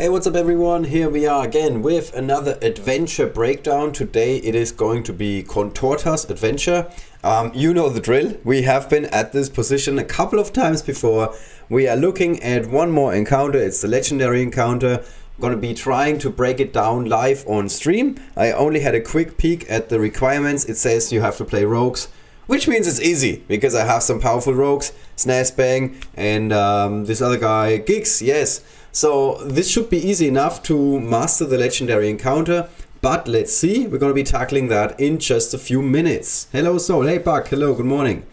Hey, what's up everyone? Here we are again with another adventure breakdown. Today it is going to be Contorta's adventure. You know the drill. We have been at this position a couple of times before. We are looking at one more encounter. It's the legendary encounter. I'm going to be trying to break it down live on stream. I only had a quick peek at the requirements. It says you have to play rogues, which means it's easy because I have some powerful rogues, Snazbang and this other guy, Giggs, yes. So this should be easy enough to master the legendary encounter, but let's see, we're going to be tackling that in just a few minutes. Hello Soul, hey Buck, hello, good morning.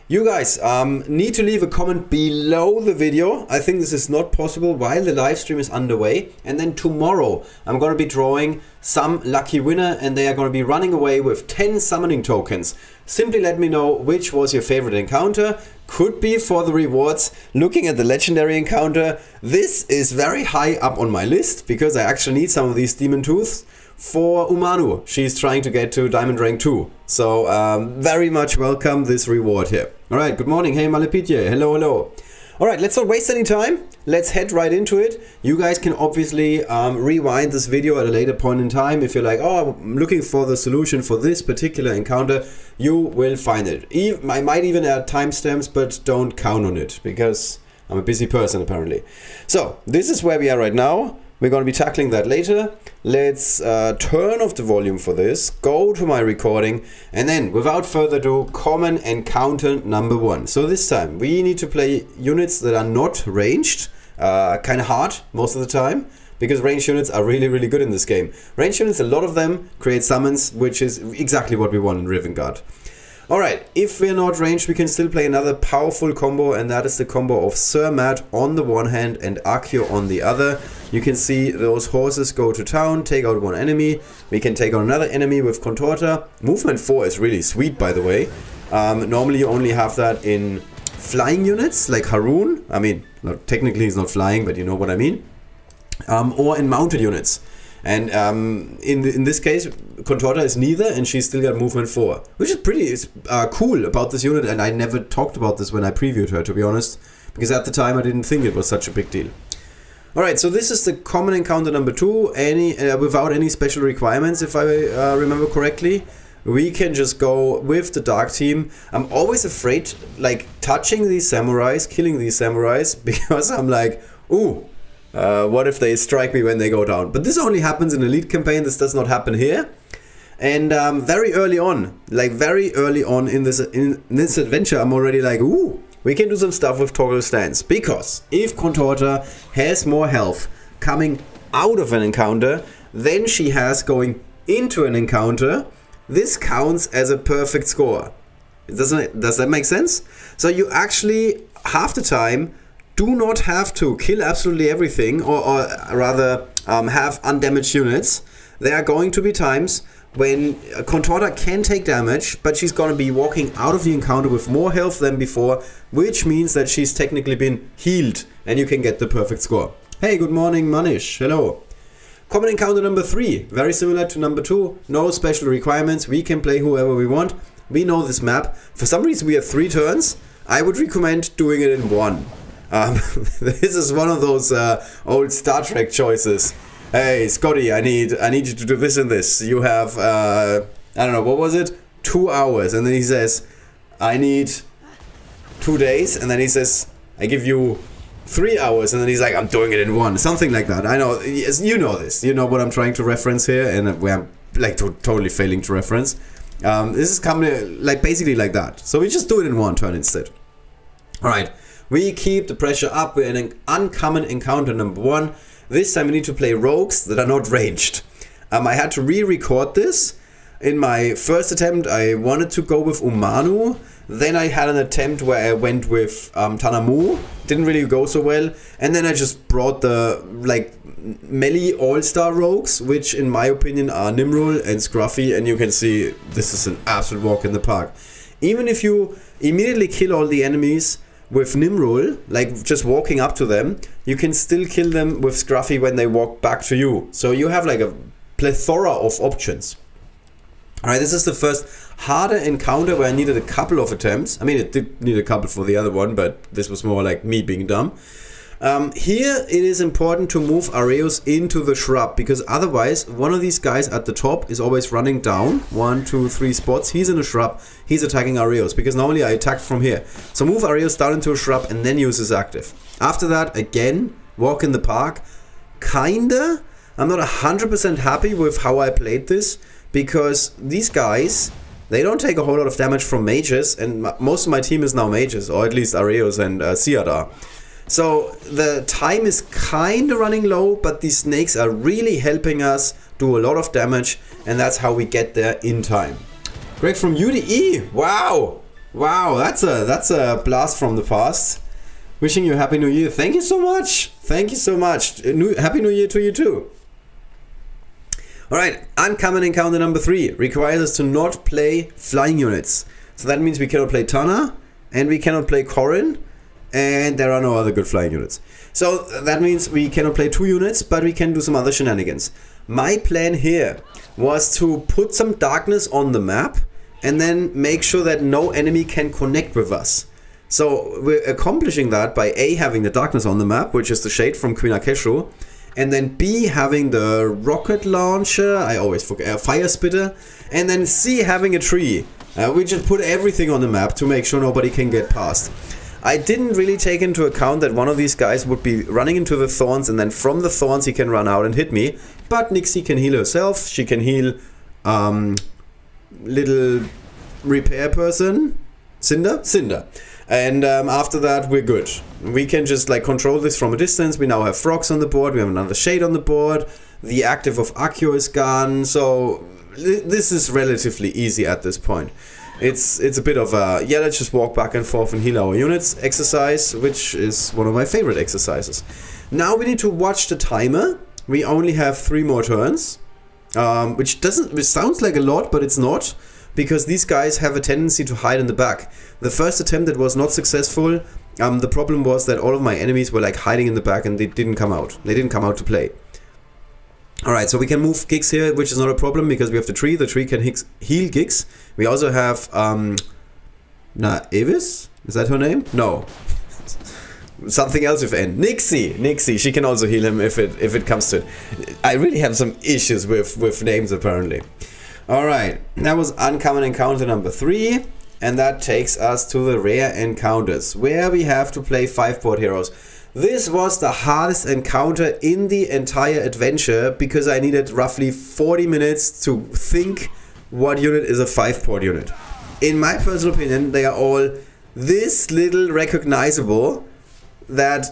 You guys need to leave a comment below the video. I think this is not possible while the live stream is underway. And then tomorrow I'm going to be drawing some lucky winner and they are going to be running away with 10 summoning tokens. Simply let me know which was your favorite encounter. Could be for the rewards. Looking at the legendary encounter, this is very high up on my list because I actually need some of these demon tooths for Umanu. She's trying to get to diamond rank 2. So very much welcome this reward here. Alright, good morning. Hey Malapitye, hello, hello. Alright, let's not waste any time. Let's head right into it. You guys can obviously rewind this video at a later point in time. If you're like, oh, I'm looking for the solution for this particular encounter, you will find it. I might even add timestamps, but don't count on it because I'm a busy person apparently. So this is where we are right now. We're going to be tackling that later. Let's turn off the volume for this, go to my recording, and then without further ado, common encounter number 1. So this time we need to play units that are not ranged, kind of hard most of the time, because ranged units are really, really good in this game. Ranged units, a lot of them create summons, which is exactly what we want in Rivengard. Alright, if we're not ranged, we can still play another powerful combo, and that is the combo of Sir Matt on the one hand and Akio on the other. You can see those horses go to town, take out one enemy. We can take out another enemy with Contorta. Movement 4 is really sweet, by the way. Normally you only have that in flying units, like Haroon. I mean, technically he's not flying, but you know what I mean. Or in mounted units. And in this case, Contorta is neither, and she's still got movement 4, which is pretty cool about this unit. And I never talked about this when I previewed her, to be honest, because at the time I didn't think it was such a big deal. Alright, so this is the common encounter number 2, without any special requirements, if I remember correctly. We can just go with the dark team. I'm always afraid, like, touching these samurais, killing these samurais, because I'm like, ooh, what if they strike me when they go down? But this only happens in Elite campaign, this does not happen here. And very early on in this adventure, I'm already like, ooh, we can do some stuff with toggle stance. Because if Contorta has more health coming out of an encounter than she has going into an encounter, this counts as a perfect score. Does that make sense? So you actually, half the time, do not have to kill absolutely everything, or rather have undamaged units. There are going to be times when Contorta can take damage, but she's going to be walking out of the encounter with more health than before, which means that she's technically been healed, and you can get the perfect score. Hey, good morning, Manish. Hello. Common encounter number 3, very similar to number 2. No special requirements. We can play whoever we want. We know this map. For some reason, we have 3 turns. I would recommend doing it in 1. This is one of those old Star Trek choices. Hey, Scotty, I need you to do this and this. You have, I don't know, what was it? 2 hours. And then he says, I need 2 days. And then he says, I give you 3 hours. And then he's like, I'm doing it in 1. Something like that. I know, yes, you know this. You know what I'm trying to reference here. And where I'm like totally failing to reference. This is coming like basically like that. So we just do it in 1 turn instead. Alright, we keep the pressure up. We're in an uncommon encounter number 1. This time we need to play rogues that are not ranged. I had to re-record this. In my first attempt I wanted to go with Umanu. Then I had an attempt where I went with Tanamu. Didn't really go so well. And then I just brought the like melee all-star rogues, which in my opinion are Nimrul and Scruffy. And you can see this is an absolute walk in the park. Even if you immediately kill all the enemies with Nimrul, like just walking up to them, you can still kill them with Scruffy when they walk back to you. So you have like a plethora of options. Alright, this is the first harder encounter where I needed a couple of attempts. I mean, it did need a couple for the other one, but this was more like me being dumb. Here it is important to move Areos into the shrub, because otherwise one of these guys at the top is always running down 1, 2, 3 spots. He's in a shrub, he's attacking Areos, because normally I attack from here. So move Areos down into a shrub and then use his active. After that, again, walk in the park. Kinda. I'm not 100% happy with how I played this, because these guys, they don't take a whole lot of damage from mages, and most of my team is now mages, or at least Areos and Siadar. So the time is kind of running low, but these snakes are really helping us do a lot of damage, and that's how we get there in time. Greg from UDE, wow, that's a blast from the past. Wishing you a Happy New Year. Thank you so much. Happy New Year to you too. Alright, uncommon encounter number 3 requires us to not play flying units. So that means we cannot play Tana, and we cannot play Corin, and there are no other good flying units. So that means we cannot play 2 units, but we can do some other shenanigans. My plan here was to put some darkness on the map and then make sure that no enemy can connect with us. So we're accomplishing that by A, having the darkness on the map, which is the shade from Queen Akeshu, and then B, having the rocket launcher, I always forget, fire spitter, and then C, having a tree. We just put everything on the map to make sure nobody can get past. I didn't really take into account that one of these guys would be running into the thorns, and then from the thorns he can run out and hit me. But Nixie can heal herself. She can heal little repair person, Cinder. And after that we're good. We can just like control this from a distance. We now have frogs on the board. We have another shade on the board. The active of Accio is gone. So this is relatively easy at this point. It's a bit of a, yeah, let's just walk back and forth and heal our units exercise, which is one of my favorite exercises. Now we need to watch the timer. We only have 3 more turns, which sounds like a lot, but it's not, because these guys have a tendency to hide in the back. The first attempt that was not successful, the problem was that all of my enemies were like hiding in the back and they didn't come out. They didn't come out to play. Alright, so we can move Gix here, which is not a problem because we have the tree. The tree can heal Gix. We also have, Evis? Is that her name? No. Something else with N. Nixie. She can also heal him if it comes to it. I really have some issues with names apparently. Alright, that was uncommon encounter number 3. And that takes us to the rare encounters, where we have to play 5-board heroes. This was the hardest encounter in the entire adventure because I needed roughly 40 minutes to think what unit is a 5-board unit. In my personal opinion, they are all this little recognizable that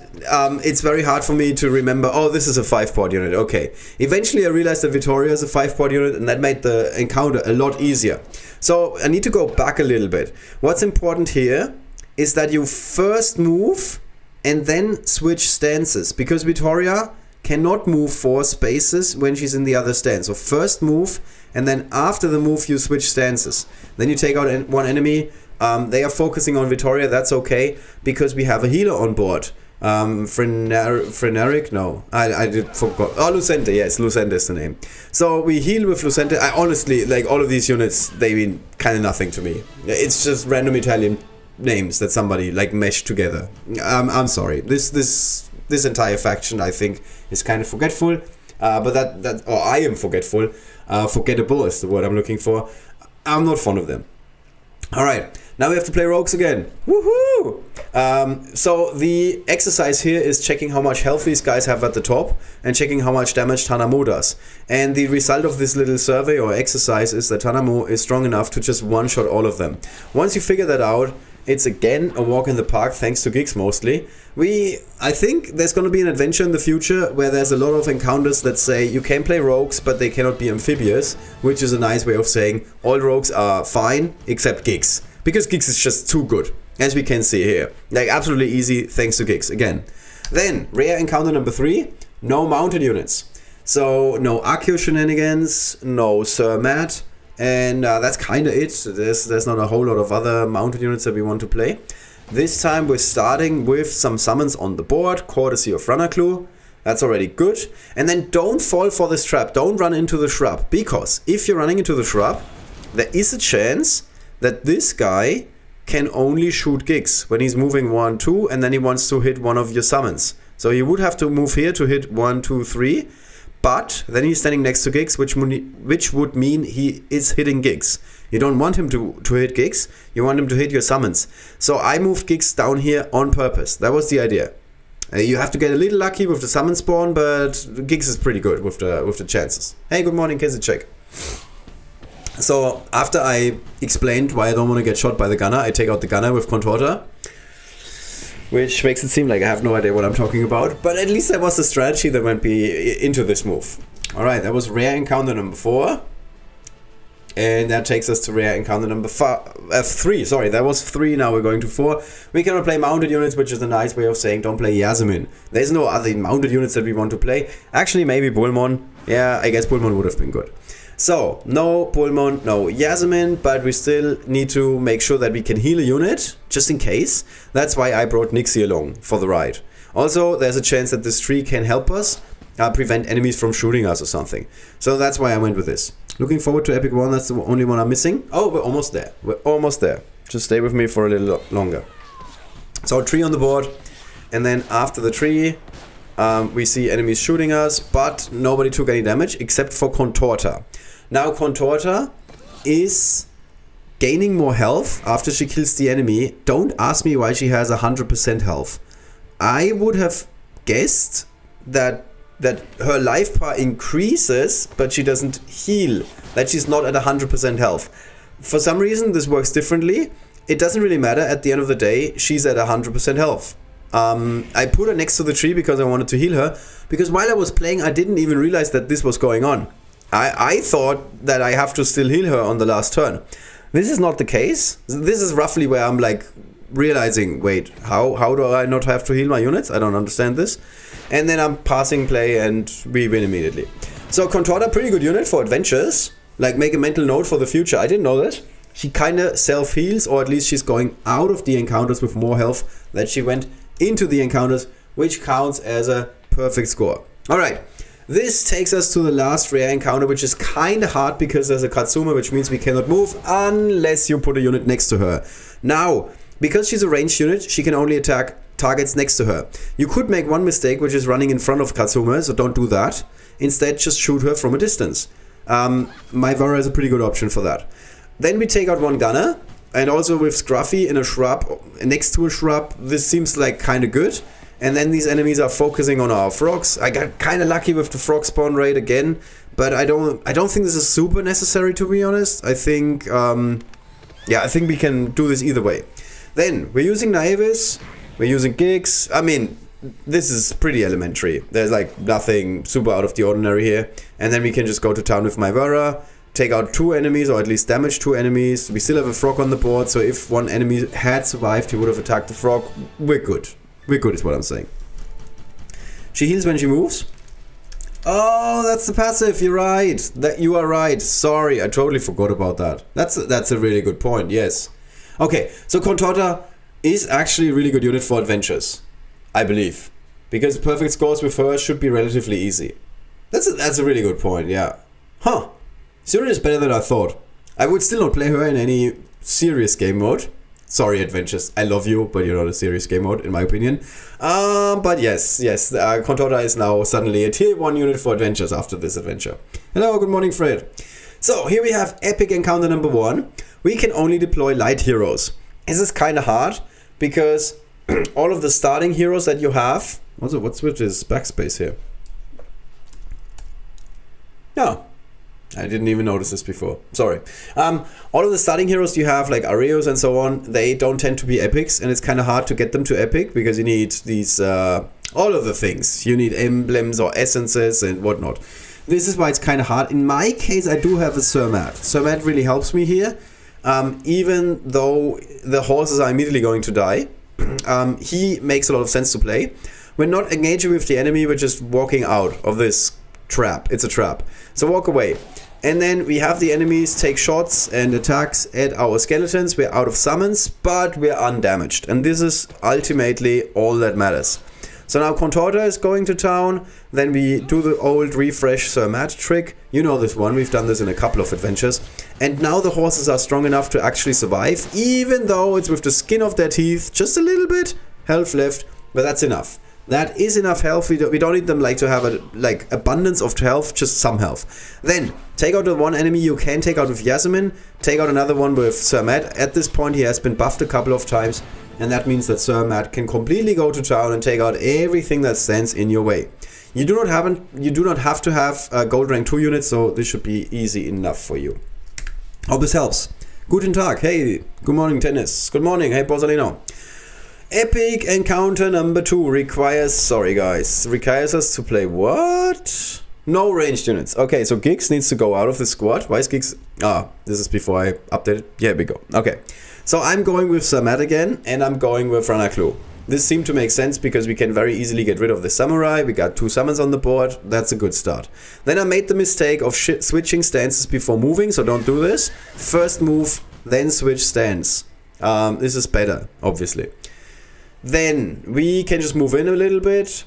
it's very hard for me to remember, oh, this is a 5-board unit, okay. Eventually I realized that Vittoria is a 5-board unit, and that made the encounter a lot easier. So I need to go back a little bit. What's important here is that you first move and then switch stances, because Vittoria cannot move 4 spaces when she's in the other stance. So first move, and then after the move you switch stances. Then you take out one enemy. They are focusing on Vittoria, that's okay, because we have a healer on board. Freneric? No, I did forgot. Oh, Lucente, yes, Lucente is the name. So we heal with Lucente. I honestly, like, all of these units, they mean kind of nothing to me. It's just random Italian names that somebody like meshed together. I'm sorry. This entire faction, I think, is kind of forgetful. But I am forgetful. Forgettable is the word I'm looking for. I'm not fond of them. All right. Now we have to play rogues again. Woohoo! So the exercise here is checking how much health these guys have at the top and checking how much damage Tanamu does. And the result of this little survey or exercise is that Tanamu is strong enough to just one-shot all of them. Once you figure that out, it's again a walk in the park, thanks to Gix mostly. I think there's going to be an adventure in the future where there's a lot of encounters that say you can play rogues, but they cannot be amphibious, which is a nice way of saying all rogues are fine except Gix. Because Gix is just too good, as we can see here. Like, absolutely easy thanks to Gix, again. Then, rare encounter number 3, no mounted units. So, no Accio shenanigans, no Sir Matt, and that's kind of it. There's not a whole lot of other mounted units that we want to play. This time we're starting with some summons on the board, courtesy of Ranaklu. That's already good. And then don't fall for this trap, don't run into the shrub, because if you're running into the shrub, there is a chance that this guy can only shoot Gix when he's moving 1, 2, and then he wants to hit one of your summons. So he would have to move here to hit 1, 2, 3. But then he's standing next to Giggs, which would mean he is hitting Giggs. You don't want him to hit Giggs. You want him to hit your summons. So I moved Giggs down here on purpose. That was the idea. You have to get a little lucky with the summon spawn, but Giggs is pretty good with the chances. Hey, good morning, Kizicek. So after I explained why I don't want to get shot by the gunner, I take out the gunner with Contorta, which makes it seem like I have no idea what I'm talking about. But at least that was the strategy that went into this move. Alright, that was rare encounter number 4. And that takes us to rare encounter number 3. Sorry, that was 3, now we're going to 4. We cannot play mounted units, which is a nice way of saying don't play Yasmin. There's no other mounted units that we want to play. Actually, maybe Bullmon. Yeah, I guess Bullmon would have been good. So, no Bullmon, no Yasmin, but we still need to make sure that we can heal a unit, just in case. That's why I brought Nixie along for the ride. Also, there's a chance that this tree can help us prevent enemies from shooting us or something. So that's why I went with this. Looking forward to Epic 1, that's the only one I'm missing. Oh, we're almost there. We're almost there. Just stay with me for a little longer. So, tree on the board, and then after the tree, we see enemies shooting us, but nobody took any damage except for Contorta. Now Contorta is gaining more health after she kills the enemy. Don't ask me why she has 100% health. I would have guessed that her life bar increases, but she doesn't heal. That she's not at 100% health. For some reason, this works differently. It doesn't really matter. At the end of the day, she's at 100% health. I put her next to the tree because I wanted to heal her. Because while I was playing, I didn't even realize that this was going on. I thought that I have to still heal her on the last turn. This is not the case. This is roughly where I'm like realizing, wait, how do I not have to heal my units? I don't understand this. And then I'm passing play and we win immediately. So Contorta, pretty good unit for adventures. Like, make a mental note for the future. I didn't know this. She kind of self-heals, or at least she's going out of the encounters with more health than she went into the encounters, which counts as a perfect score. Alright. This takes us to the last rare encounter, which is kind of hard because there's a Katsuma, which means we cannot move unless you put a unit next to her. Now, because she's a ranged unit, she can only attack targets next to her. You could make one mistake, which is running in front of Katsuma, so don't do that. Instead, just shoot her from a distance. My Vara is a pretty good option for that. Then we take out one gunner, and also with Scruffy in a shrub, next to a shrub, this seems like kind of good. And then these enemies are focusing on our frogs. I got kind of lucky with the frog spawn rate again, but I don't think this is super necessary, to be honest. I think, I think we can do this either way. Then we're using Naivis, we're using Giggs. I mean, this is pretty elementary. There's like nothing super out of the ordinary here. And then we can just go to town with Myvera, take out 2 enemies, or at least damage 2 enemies. We still have a frog on the board, so if one enemy had survived, he would have attacked the frog. We're good. We're good is what I'm saying. She heals when she moves. Oh, that's the passive. You're right. You are right. Sorry, I totally forgot about that. That's a really good point. Yes. Okay, so Contorta is actually a really good unit for adventures, I believe, because perfect scores with her should be relatively easy. That's a really good point. Yeah. Huh. This unit is better than I thought. I would still not play her in any serious game mode. Sorry, adventures. I love you, but you're not a serious game mode, in my opinion. But yes. Contorta is now suddenly a tier 1 unit for adventures after this adventure. Hello, good morning, Fred. So here we have epic encounter number 1. We can only deploy light heroes. This is kind of hard because all of the starting heroes that you have. Also, what's with this backspace here? No. I didn't even notice this before. Sorry. All of the starting heroes you have, like Areos and so on, they don't tend to be epics, and it's kind of hard to get them to epic because you need these, all of the things. You need emblems or essences and whatnot. This is why it's kind of hard. In my case, I do have a Sermat. Sermat really helps me here. Even though the horses are immediately going to die, he makes a lot of sense to play. We're not engaging with the enemy, we're just walking out of this trap. It's a trap. So walk away. And then we have the enemies take shots and attacks at our skeletons. We're out of summons, but we're undamaged. And this is ultimately all that matters. So now Contorta is going to town. Then we do the old refresh Sermat trick. You know this one. We've done this in a couple of adventures. And now the horses are strong enough to actually survive, even though it's with the skin of their teeth, just a little bit health left, but that's enough. That is enough health. We don't need them like to have a like abundance of health, just some health. Then take out the one enemy you can take out with Yasmin. Take out another one with Sir Matt. At this point he has been buffed a couple of times, and that means that Sir Matt can completely go to town and take out everything that stands in your way. You do not have to have gold rank 2 units, so this should be easy enough for you. Hope this helps. Guten Tag. Hey, good morning, Tennis. Good morning. Hey, Borsalino. Epic encounter number 2 requires us to play what? No ranged units. Okay, so Giggs needs to go out of the squad. Why is Giggs? This is before I updated. Here we go. Okay, so I'm going with Sir Matt again, and I'm going with Ranaklu. This seemed to make sense because we can very easily get rid of the samurai. We got 2 summons on the board. That's a good start. Then I made the mistake of switching stances before moving, so don't do this. First move, then switch stance. This is better, obviously. Then we can just move in a little bit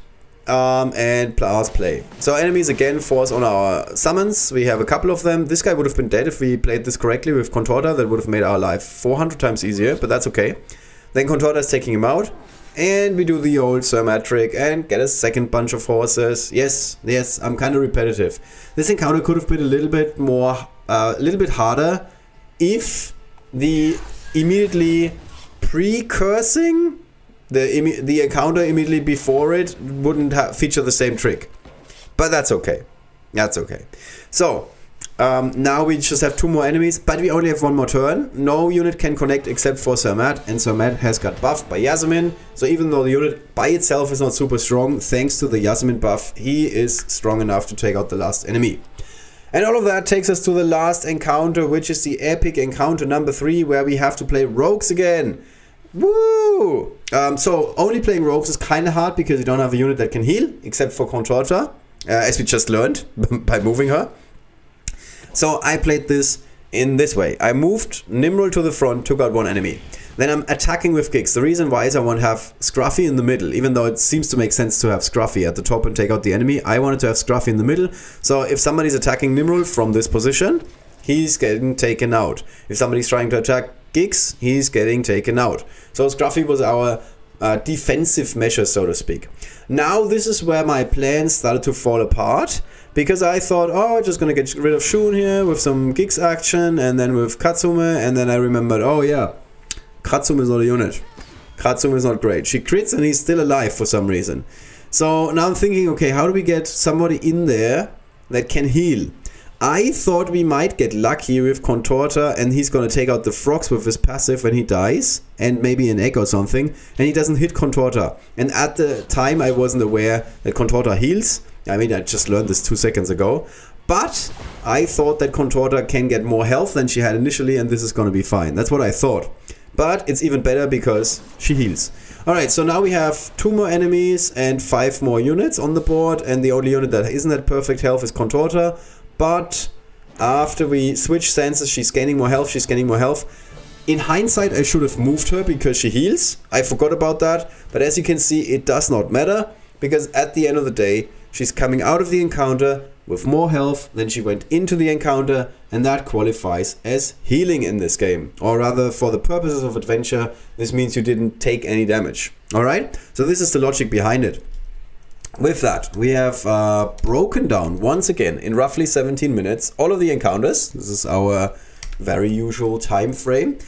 and play. So enemies again force on our summons. We have a couple of them. This guy would have been dead if we played this correctly with Contorta. That would have made our life 400 times easier, but that's okay. Then Contorta is taking him out. And we do the old Sir Matt trick and get a second bunch of horses. Yes, I'm kind of repetitive. This encounter could have been a little bit more, a little bit harder if the immediately precursing the encounter immediately before it wouldn't feature the same trick. But that's okay. That's okay. So, now we just have 2 more enemies, but we only have 1 more turn. No unit can connect except for Sir Matt, and Sir Matt has got buffed by Yasmin. So even though the unit by itself is not super strong, thanks to the Yasmin buff, he is strong enough to take out the last enemy. And all of that takes us to the last encounter, which is the epic encounter number 3, where we have to play rogues again. Woo! So only playing rogues is kind of hard because you don't have a unit that can heal, except for Contorta, as we just learned by moving her. So I played this in this way. I moved Nimrod to the front, took out 1 enemy. Then I'm attacking with Giggs. The reason why is I want to have Scruffy in the middle. Even though it seems to make sense to have Scruffy at the top and take out the enemy, I wanted to have Scruffy in the middle. So if somebody's attacking Nimrod from this position, he's getting taken out. If somebody's trying to attack Giggs, he's getting taken out. So Scruffy was our defensive measure, so to speak. Now this is where my plan started to fall apart. Because I thought, oh, I'm just going to get rid of Shun here with some Giggs action, and then with Katsume, and then I remembered, oh yeah, Katsume is not a unit. Katsume is not great. She crits and he's still alive for some reason. So now I'm thinking, okay, how do we get somebody in there that can heal? I thought we might get lucky with Contorta, and he's going to take out the frogs with his passive when he dies, and maybe an egg or something, and he doesn't hit Contorta. And at the time I wasn't aware that Contorta heals. I mean, I just learned this 2 seconds ago. But I thought that Contorta can get more health than she had initially, and this is going to be fine. That's what I thought. But it's even better because she heals. Alright, so now we have 2 more enemies and 5 more units on the board, and the only unit that isn't at perfect health is Contorta. But after we switch stances, she's gaining more health, In hindsight, I should have moved her because she heals. I forgot about that. But as you can see, it does not matter, because at the end of the day, she's coming out of the encounter with more health than she went into the encounter, and that qualifies as healing in this game. Or rather, for the purposes of adventure, this means you didn't take any damage. Alright? So this is the logic behind it. With that, we have broken down, once again, in roughly 17 minutes, all of the encounters. This is our very usual time frame.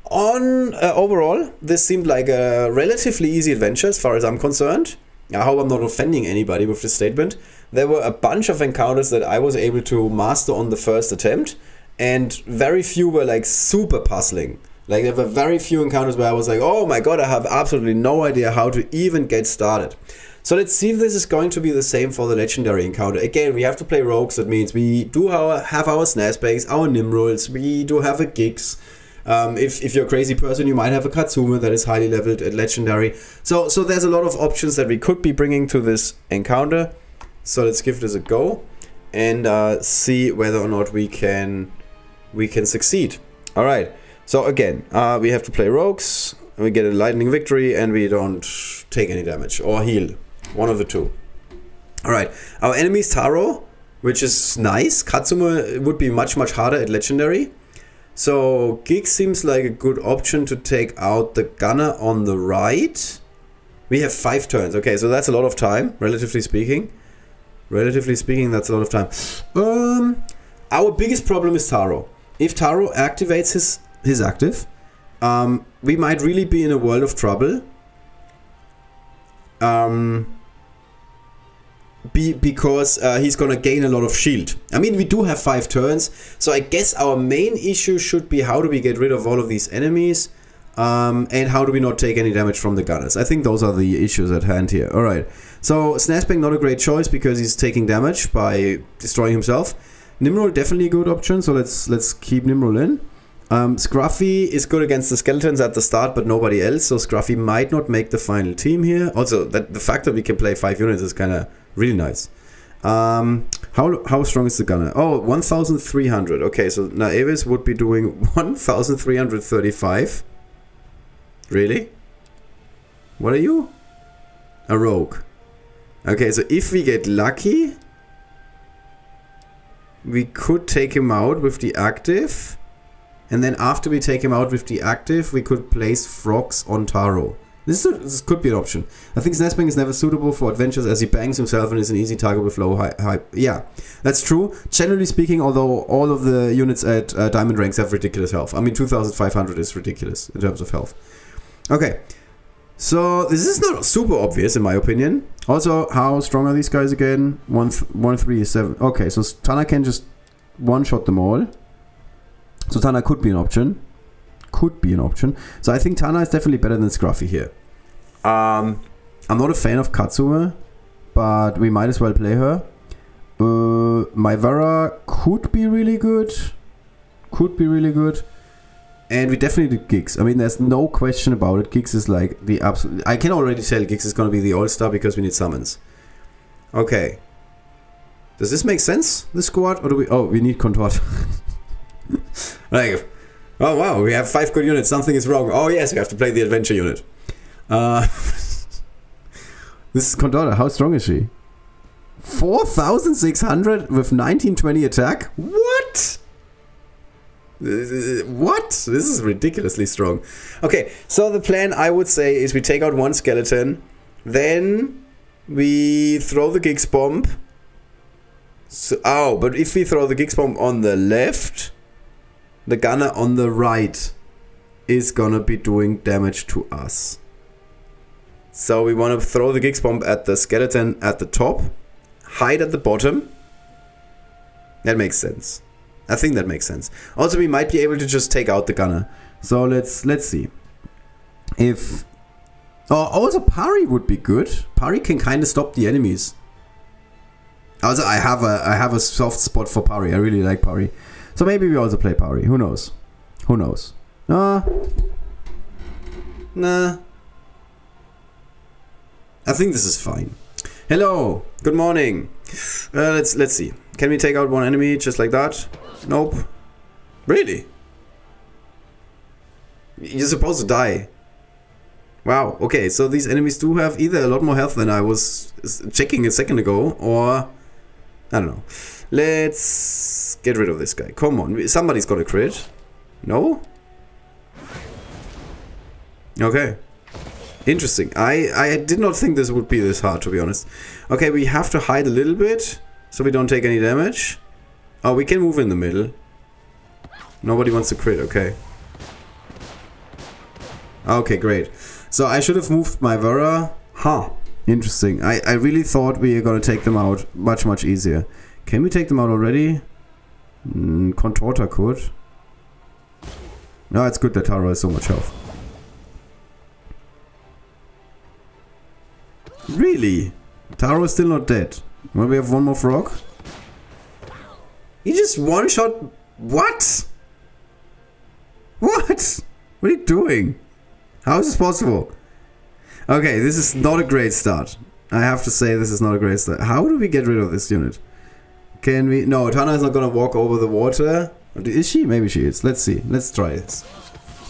Overall, this seemed like a relatively easy adventure as far as I'm concerned. I hope I'm not offending anybody with this statement. There were a bunch of encounters that I was able to master on the first attempt, and very few were like super puzzling. Like there were very few encounters where I was like, oh my god, I have absolutely no idea how to even get started. So let's see if this is going to be the same for the legendary encounter. Again, we have to play rogues. That means we do have our Snazbags, our Nimrods, we do have a Giggs. If you're a crazy person, you might have a Katsume that is highly leveled at legendary. So there's a lot of options that we could be bringing to this encounter. So let's give this a go and see whether or not we can succeed. All right. So again, we have to play rogues. We get a lightning victory, and we don't take any damage or heal. One of the two. All right. Our enemy is Taro, which is nice. Katsume would be much harder at legendary. So Giggs seems like a good option to take out the gunner on the right. We have 5 turns. Okay, so that's a lot of time, relatively speaking. Relatively speaking, that's a lot of time. Our biggest problem is Taro. If Taro activates his active, we might really be in a world of trouble. Because he's gonna gain a lot of shield. I mean, we do have 5 turns, so I guess our main issue should be how do we get rid of all of these enemies, and how do we not take any damage from the gunners. I think those are the issues at hand here. Alright, so Snazbang not a great choice because he's taking damage by destroying himself. Nimrod definitely a good option, so let's keep Nimrod in. Scruffy is good against the skeletons at the start, but nobody else, so Scruffy might not make the final team here. Also, the fact that we can play 5 units is kind of really nice. How strong is the gunner? Oh, 1,300. Okay, so Naevis would be doing 1,335. Really? What are you? A rogue. Okay, so if we get lucky, we could take him out with the active. And then after we take him out with the active, we could place frogs on Taro. This could be an option. I think Snazbang is never suitable for adventures as he bangs himself and is an easy target with low high. Yeah, that's true. Generally speaking, although all of the units at diamond ranks have ridiculous health. I mean, 2,500 is ridiculous in terms of health. Okay, so this is not super obvious in my opinion. Also, how strong are these guys again? 137. Okay, so Tana can just one-shot them all. So Tana could be an option. So I think Tana is definitely better than Scruffy here. I'm not a fan of Katsume, but we might as well play her. My Vera could be really good. And we definitely did Giggs. I mean, there's no question about it. Giggs is like the absolute... I can already tell Giggs is going to be the all-star because we need summons. Okay. Does this make sense, this squad? Or do we... Oh, we need Contorta. Like... Oh wow, we have 5 good units, something is wrong. Oh yes, we have to play the adventure unit. This is Contorta, how strong is she? 4,600 with 1920 attack? What? What? This is ridiculously strong. Okay, so the plan I would say is we take out 1 skeleton, then we throw the Giggs bomb. So, but if we throw the Giggs bomb on the left... The gunner on the right is gonna be doing damage to us. So we want to throw the Giggs bomb at the skeleton at the top, hide at the bottom. That makes sense. I think that makes sense. Also, we might be able to just take out the gunner. So let's see. If also Pari would be good. Pari can kind of stop the enemies. Also, I have a soft spot for Pari. I really like Pari. So maybe we also play Pari. Who knows? Nah. I think this is fine. Hello. Good morning. Let's see. Can we take out 1 enemy just like that? Nope. Really? You're supposed to die. Wow. Okay. So these enemies do have either a lot more health than I was checking a second ago, or I don't know. Let's get rid of this guy. Come on. Somebody's got a crit. No? Okay. Interesting. I did not think this would be this hard, to be honest. Okay, we have to hide a little bit so we don't take any damage. Oh, we can move in the middle. Nobody wants to crit. Okay. Okay, great. So I should have moved my Vera. Huh. Interesting. I really thought we were going to take them out much, much easier. Can we take them out already? Contorta could. No, it's good that Taro has so much health. Really? Taro is still not dead. Well, we have 1 more frog. He just one-shot... What? What? What are you doing? How is this possible? Okay, this is not a great start. I have to say this is not a great start. How do we get rid of this unit? Can we... No, Tana is not gonna walk over the water. Is she? Maybe she is. Let's see. Let's try this.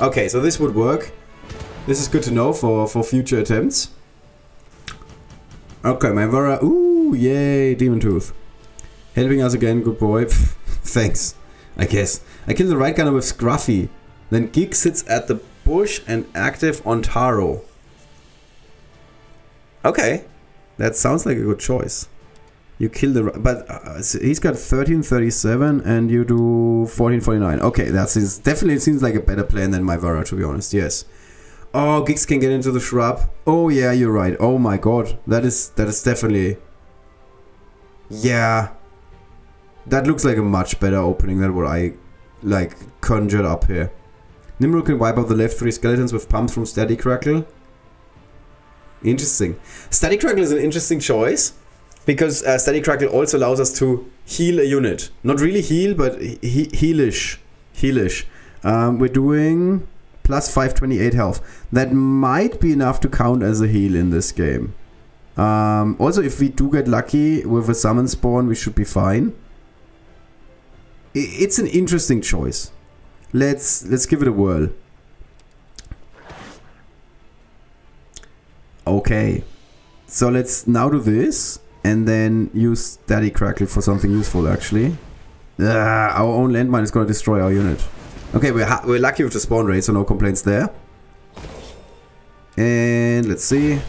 Okay, so this would work. This is good to know for future attempts. Okay, my Vera... Ooh, yay, Demon Tooth. Helping us again, good boy. Thanks, I guess. I kill the right gunner with Scruffy. Then Geek sits at the bush and active on Taro. Okay. That sounds like a good choice. You kill the... But he's got 1337 and you do 1449. Okay, that's definitely seems like a better plan than my Vara, to be honest. Yes. Oh, Giggs can get into the shrub. Oh, yeah, you're right. Oh, my God. That is definitely... Yeah. That looks like a much better opening than what I, like, conjured up here. Nimrod can wipe out the left 3 skeletons with pumps from Static Crackle. Interesting. Static Crackle is an interesting choice. Because Static Crackle also allows us to heal a unit. Not really heal, but healish. Healish. We're doing plus 528 health. That might be enough to count as a heal in this game. Also, if we do get lucky with a summon spawn, we should be fine. It's an interesting choice. Let's give it a whirl. Okay. So let's now do this. And then use Static Crackle for something useful, actually. Our own landmine is going to destroy our unit. Okay, we're lucky with the spawn rate, so no complaints there. And let's see.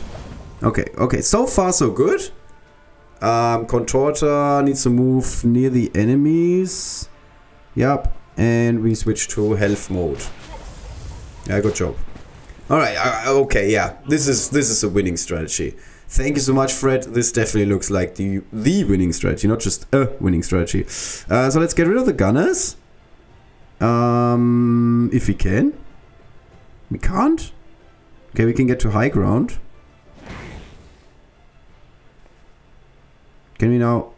Okay, so far so good. Contorta needs to move near the enemies. Yup, and we switch to health mode. Yeah, good job. Alright, okay, yeah. This is a winning strategy. Thank you so much, Fred. This definitely looks like the winning strategy, not just a winning strategy. So let's get rid of the gunners. If we can. We can't? Okay, we can get to high ground. Can we now...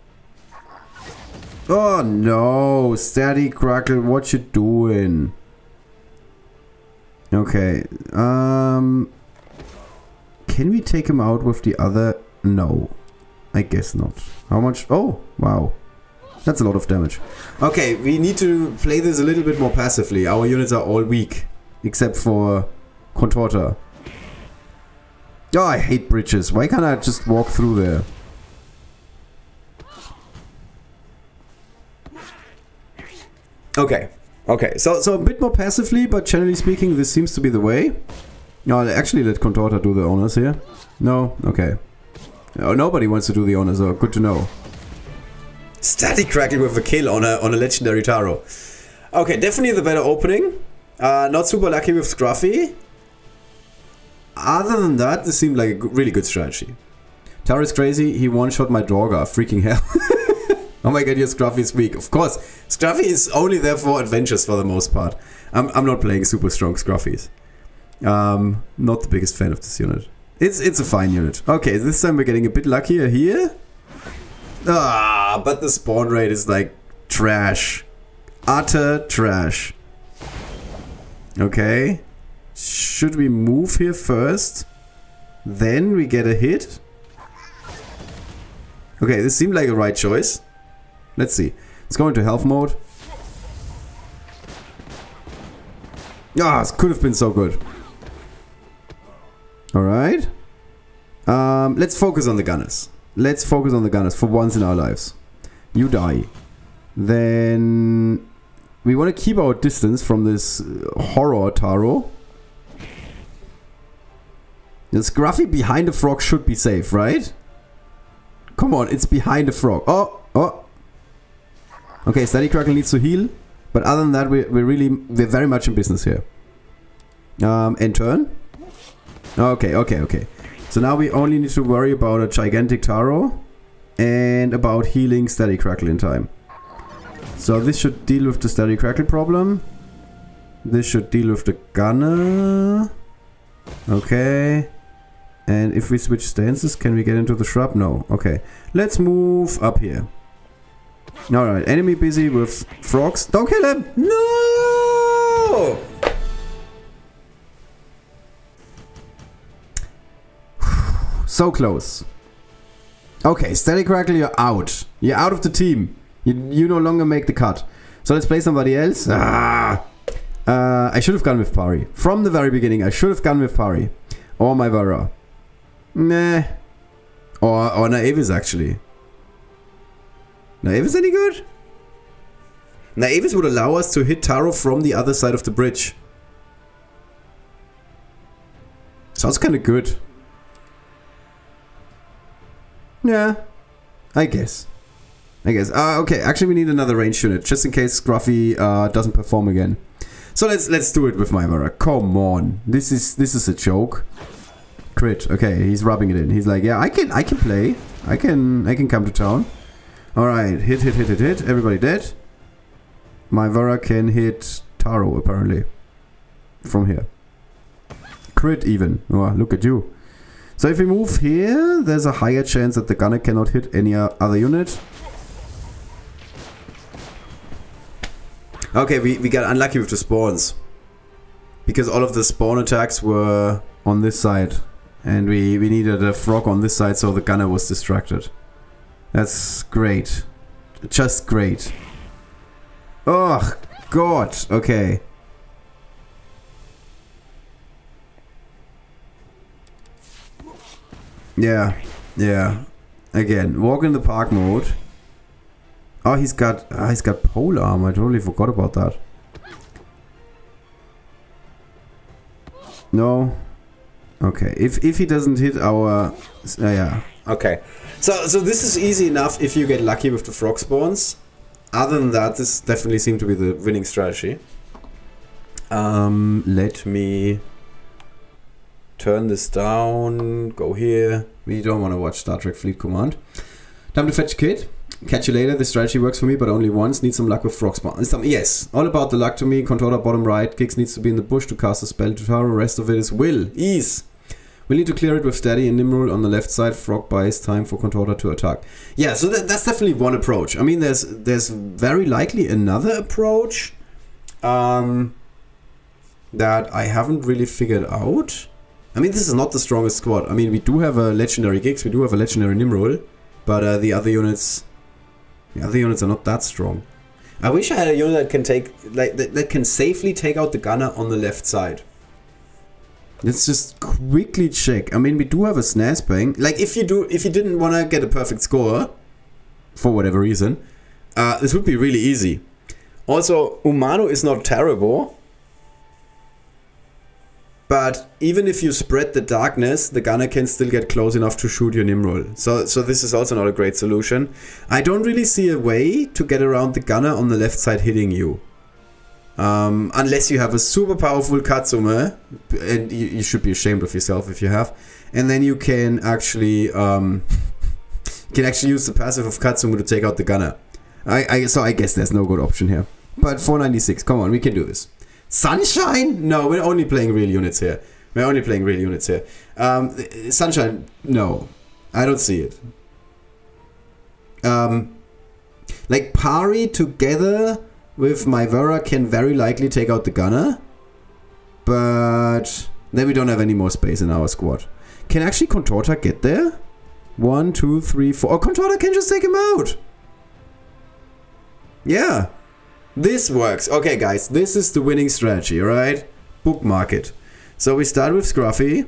Oh no! Static Crackle, what you doing? Okay, can we take him out with the other? No. I guess not. How much? Oh, wow. That's a lot of damage. Okay, we need to play this a little bit more passively. Our units are all weak. Except for Contorta. Oh, I hate bridges. Why can't I just walk through there? Okay. Okay, so a bit more passively, but generally speaking, this seems to be the way. No, actually let Contorta do the honors here. No? Okay. Oh, nobody wants to do the honors, so good to know. Static Crackle with a kill on a legendary Taro. Okay, definitely the better opening. Not super lucky with Scruffy. Other than that, this seemed like a really good strategy. Taro is crazy, he one-shot my Draugr, freaking hell. Oh my god, your Scruffy is weak. Of course, Scruffy is only there for adventures for the most part. I'm not playing super strong Scruffies. Not the biggest fan of this unit. It's a fine unit. Okay, this time we're getting a bit luckier here. Ah, but the spawn rate is like trash. Utter trash. Okay. Should we move here first? Then we get a hit. Okay, this seemed like a right choice. Let's see. Let's go into health mode. Ah, this could have been so good. Alright. Let's focus on the gunners. Let's focus on the gunners for once in our lives. You die. Then we want to keep our distance from this horror Taro. The Scruffy behind the frog should be safe, right? Come on, it's behind the frog. Oh. Okay, Static Crackle needs to heal. But other than that, we're very much in business here. End turn. Okay. So now we only need to worry about a gigantic Taro and about healing Static Crackle in time. So this should deal with the Static Crackle problem. This should deal with the gunner. Okay. And if we switch stances, can we get into the shrub? No. Okay. Let's move up here. Alright, enemy busy with frogs. Don't kill him! No! So close. Okay, Static Crackle, you're out. You're out of the team. You no longer make the cut. So let's play somebody else. I should have gone with Pari. From the very beginning, I should have gone with Pari. Or my Vara. Meh. Or Naevis, actually. Naevis any good? Naevis would allow us to hit Taro from the other side of the bridge. Sounds kind of good. Yeah, I guess. Okay, actually we need another range unit, just in case Scruffy doesn't perform again. So let's do it with my Vara. Come on. This is a joke. Crit. Okay, he's rubbing it in. He's like, yeah, I can play. I can come to town. Alright, hit. Everybody dead. My Vara can hit Taro, apparently. From here. Crit even. Oh, look at you. So if we move here, there's a higher chance that the gunner cannot hit any other unit. Okay, we got unlucky with the spawns. Because all of the spawn attacks were on this side. And we needed a frog on this side, so the gunner was distracted. That's great. Just great. Oh, God. Okay. Yeah. Again, walk in the park mode. Oh, he's got pole arm. I totally forgot about that. No. Okay. If he doesn't hit our yeah. Okay. So this is easy enough if you get lucky with the frog spawns. Other than that, this definitely seemed to be the winning strategy. Let me turn this down. Go here. We don't want to watch Star Trek Fleet Command. Time to fetch kid. Catch you later. This strategy works for me, but only once. Need some luck with frog spawn. Yes, all about the luck to me. Contorta bottom right. Giggs needs to be in the bush to cast a spell to Taro. Rest of it is will. Ease. We'll need to clear it with Steady and Nimrod on the left side. Frog buys time for Contorta to attack. Yeah, so that's definitely one approach. I mean, there's very likely another approach that I haven't really figured out. I mean, this is not the strongest squad. I mean, we do have a legendary Giggs, we do have a legendary Nimrod, but the other units are not that strong. I wish I had a unit that can that can safely take out the gunner on the left side. Let's just quickly check. I mean, we do have a SNAS bang. Like, if you didn't want to get a perfect score, for whatever reason, this would be really easy. Also, Umano is not terrible. But even if you spread the darkness, the gunner can still get close enough to shoot your Nimrod. So this is also not a great solution. I don't really see a way to get around the gunner on the left side hitting you. Unless you have a super powerful Katsume, and you should be ashamed of yourself if you have. And then you can actually use the passive of Katsume to take out the gunner. So I guess there's no good option here. But 496, come on, we can do this. Sunshine? No, we're only playing real units here. Sunshine? No. I don't see it. Like, Pari together with my Vara can very likely take out the gunner. But then we don't have any more space in our squad. Can actually Contorta get there? 1, 2, 3, 4. Oh, Contorta can just take him out. Yeah. This works. Okay, guys, this is the winning strategy, alright? Bookmark it. So we start with Scruffy.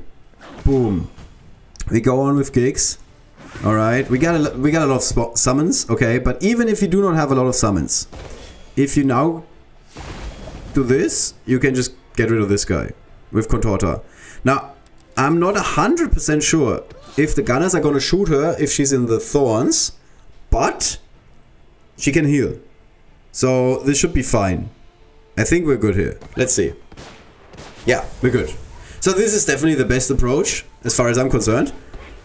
Boom. We go on with Giggs. Alright, we got a lot of summons, okay? But even if you do not have a lot of summons, if you now do this, you can just get rid of this guy with Contorta. Now, I'm not 100% sure if the gunners are gonna shoot her if she's in the thorns, but she can heal. So this should be fine. I think we're good here. Let's see. Yeah, we're good. So this is definitely the best approach as far as I'm concerned.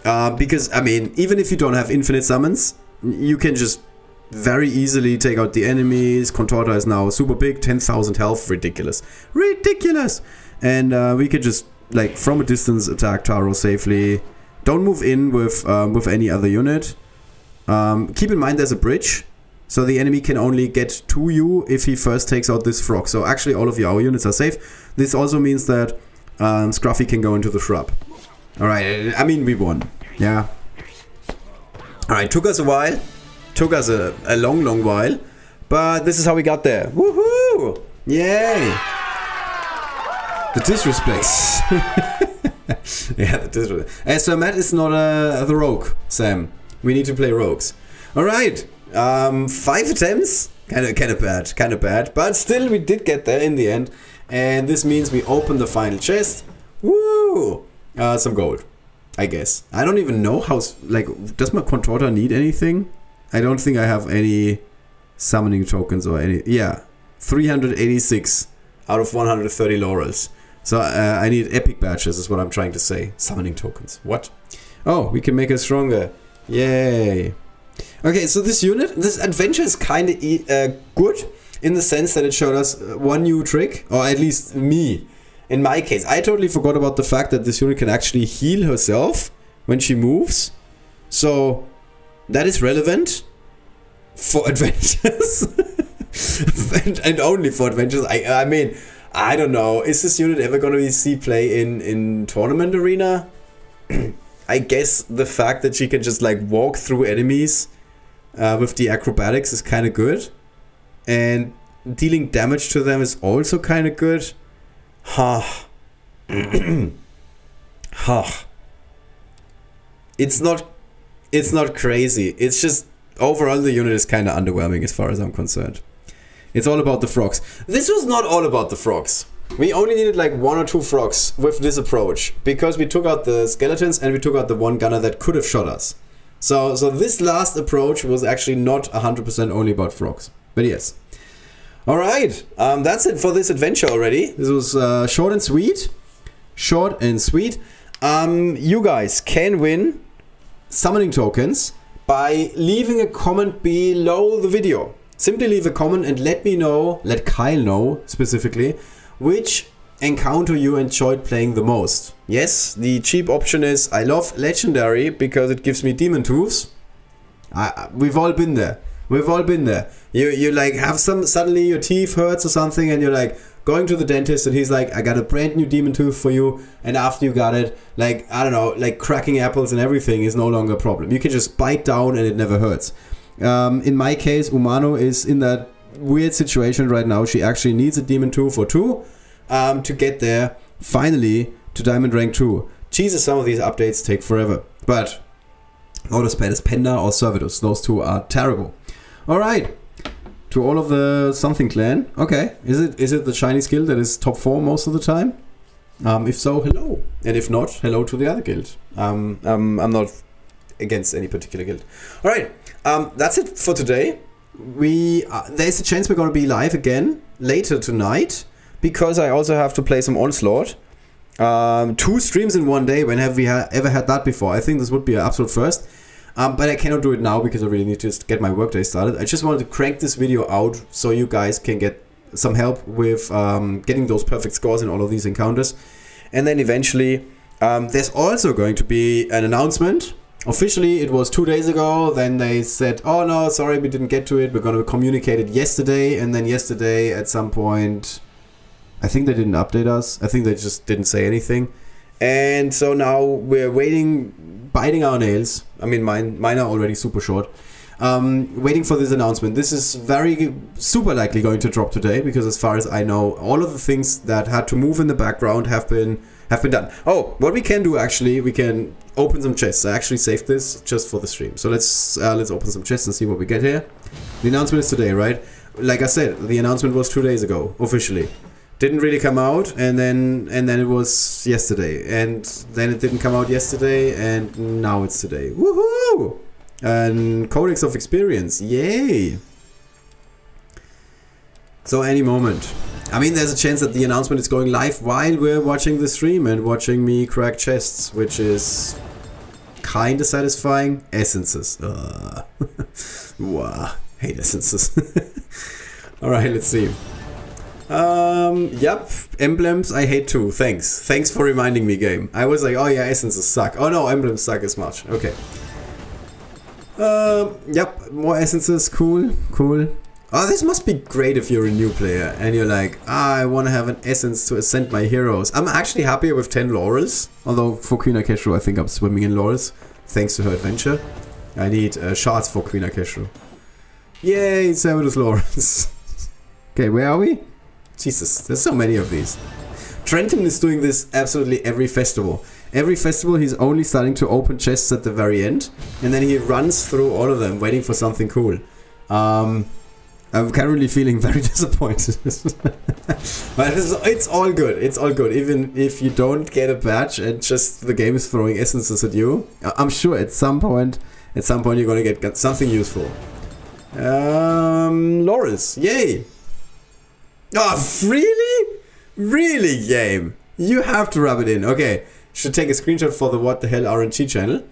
Because, I mean, even if you don't have infinite summons, you can just very easily take out the enemies. Contorta is now super big, 10,000 health. Ridiculous. Ridiculous! And we can just, like, from a distance attack Taro safely. Don't move in with any other unit. Keep in mind there's a bridge. So the enemy can only get to you if he first takes out this frog. So actually all of our units are safe. This also means that Scruffy can go into the shrub. Alright, I mean, we won. Yeah. Alright, took us a while. Took us a long while. But this is how we got there. Woohoo! Yay! The disrespect. Yeah, the disrespect. So Matt is not the rogue, Sam. We need to play rogues. Alright. 5 attempts, kind of bad, but still we did get there in the end, and this means we open the final chest. Woo! Some gold. I guess. I don't even know how... Like, does my Contorta need anything? I don't think I have any summoning tokens or any... Yeah. 386 out of 130 laurels. So I need epic badges is what I'm trying to say. Summoning tokens. What? Oh, we can make it stronger. Yay. Okay, so this adventure is kind of good in the sense that it showed us one new trick, or at least me. In my case, I totally forgot about the fact that this unit can actually heal herself when she moves. So that is relevant for adventures. and only for adventures. I mean, I don't know. Is this unit ever going to see play in tournament arena? I guess the fact that she can just like walk through enemies with the acrobatics is kind of good. And dealing damage to them is also kind of good. It's not crazy. It's just overall the unit is kind of underwhelming as far as I'm concerned. It's all about the frogs. This was not all about the frogs. We only needed like 1 or 2 frogs with this approach because we took out the skeletons and we took out the one gunner that could have shot us. So this last approach was actually not 100% only about frogs. But yes. Alright, that's it for this adventure already. This was short and sweet. Short and sweet. You guys can win summoning tokens by leaving a comment below the video. Simply leave a comment and let me know, let Kyle know specifically, which encounter you enjoyed playing the most. Yes, the cheap option is I love Legendary because it gives me demon tooths. We've all been there. We've all been there. You like have suddenly your teeth hurts or something and you're like going to the dentist and he's like, I got a brand new demon tooth for you. And after you got it, like, I don't know, like cracking apples and everything is no longer a problem. You can just bite down and it never hurts. In my case, Umano is in that weird situation right now. She actually needs a demon tooth or 2 to get there finally to Diamond Rank 2. Jesus, some of these updates take forever. But not as bad as Penda or Servidus. Those 2 are terrible. Alright. To all of the something clan. Okay. Is it the Chinese guild that is top 4 most of the time? If so, hello. And if not, hello to the other guild. I'm not against any particular guild. Alright. That's it for today. There's a chance we're going to be live again later tonight because I also have to play some Onslaught. 2 streams in one day. When have we ever had that before? I think this would be an absolute first. But I cannot do it now because I really need to just get my workday started. I just wanted to crank this video out so you guys can get some help with getting those perfect scores in all of these encounters. And then eventually there's also going to be an announcement. Officially, it was 2 days ago. Then they said, oh no, sorry, we didn't get to it. We're going to communicate it yesterday. And then yesterday at some point, I think they didn't update us. I think they just didn't say anything. And so now we're waiting, biting our nails. I mean, mine are already super short. Waiting for this announcement. This is super likely going to drop today because as far as I know, all of the things that had to move in the background have been done. Oh, what we can do actually, we can open some chests. I actually saved this just for the stream. So let's open some chests and see what we get here. The announcement is today, right? Like I said, the announcement was 2 days ago, officially. Didn't really come out, and then it was yesterday, and then it didn't come out yesterday, and now it's today. Woohoo! And Codex of Experience, yay! So any moment. I mean, there's a chance that the announcement is going live while we're watching the stream and watching me crack chests, which is kind of satisfying. Essences. Wow, hate essences. Alright, let's see. Yep, emblems I hate too. Thanks for reminding me, game. I was like, oh yeah, essences suck. Oh no, emblems suck as much. Okay. Yep, more essences. Cool. Oh, this must be great if you're a new player and you're like, I want to have an essence to ascend my heroes. I'm actually happier with 10 laurels. Although for Queen Akeshru, I think I'm swimming in laurels thanks to her adventure. I need shards for Queen Akeshru. Yay, Servidus laurels. Okay, where are we? Jesus, there's so many of these. Trenton is doing this absolutely every festival. Every festival he's only starting to open chests at the very end. And then he runs through all of them waiting for something cool. I'm currently feeling very disappointed. But it's all good. It's all good. Even if you don't get a badge and just the game is throwing essences at you, I'm sure at some point you're gonna get something useful. Laurels, yay! Oh, really? Really, game? You have to rub it in. Okay, should take a screenshot for the What the Hell RNG channel.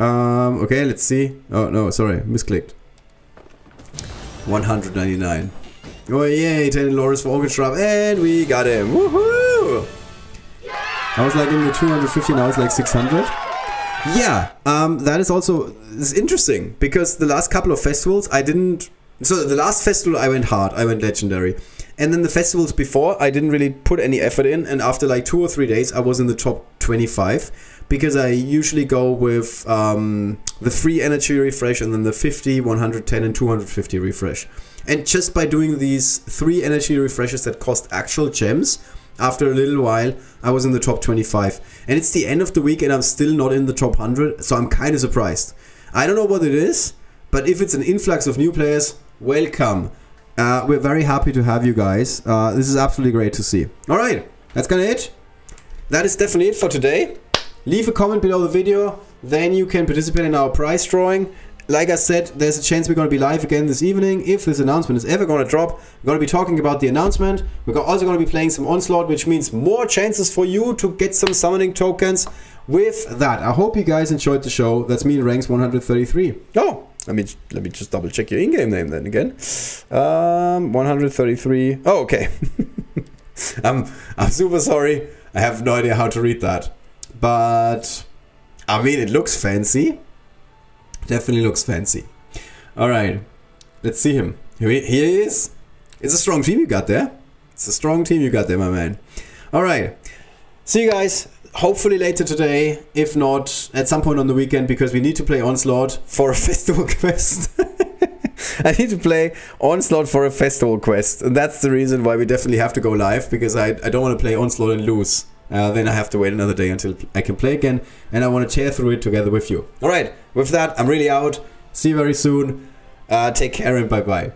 Okay, let's see. Oh no, sorry, misclicked. 199. Oh yay, 10 Laurels for Orchestra, and we got him. Woohoo! I was like in the 250, now it's like 600. Yeah, that is also interesting because the last couple of festivals I didn't. So the last festival I went hard, I went legendary, and then the festivals before I didn't really put any effort in, and after like 2 or 3 days I was in the top 25 because I usually go with the free energy refresh and then the 50, 110, and 250 refresh. And just by doing these 3 energy refreshes that cost actual gems, after a little while, I was in the top 25. And it's the end of the week and I'm still not in the top 100, so I'm kind of surprised. I don't know what it is, but if it's an influx of new players, welcome. We're very happy to have you guys. This is absolutely great to see. Alright, that's kind of it. That is definitely it for today. Leave a comment below the video, then you can participate in our prize drawing. Like I said, there's a chance we're going to be live again this evening. If this announcement is ever going to drop, we're going to be talking about the announcement. We're also going to be playing some Onslaught, which means more chances for you to get some summoning tokens. With that, I hope you guys enjoyed the show. That's me in ranks 133. Oh, let me just double check your in-game name then again. 133. Oh, okay. I'm super sorry. I have no idea how to read that. But, I mean, it looks fancy. Definitely looks fancy. Alright, let's see him. Here he is. It's a strong team you got there. It's a strong team you got there, my man. Alright, see you guys hopefully later today. If not, at some point on the weekend, because we need to play Onslaught for a festival quest. I need to play Onslaught for a festival quest. And that's the reason why we definitely have to go live, because I don't want to play Onslaught and lose. Then I have to wait another day until I can play again, and I want to tear through it together with you. Alright, with that, I'm really out. See you very soon. Take care and bye-bye.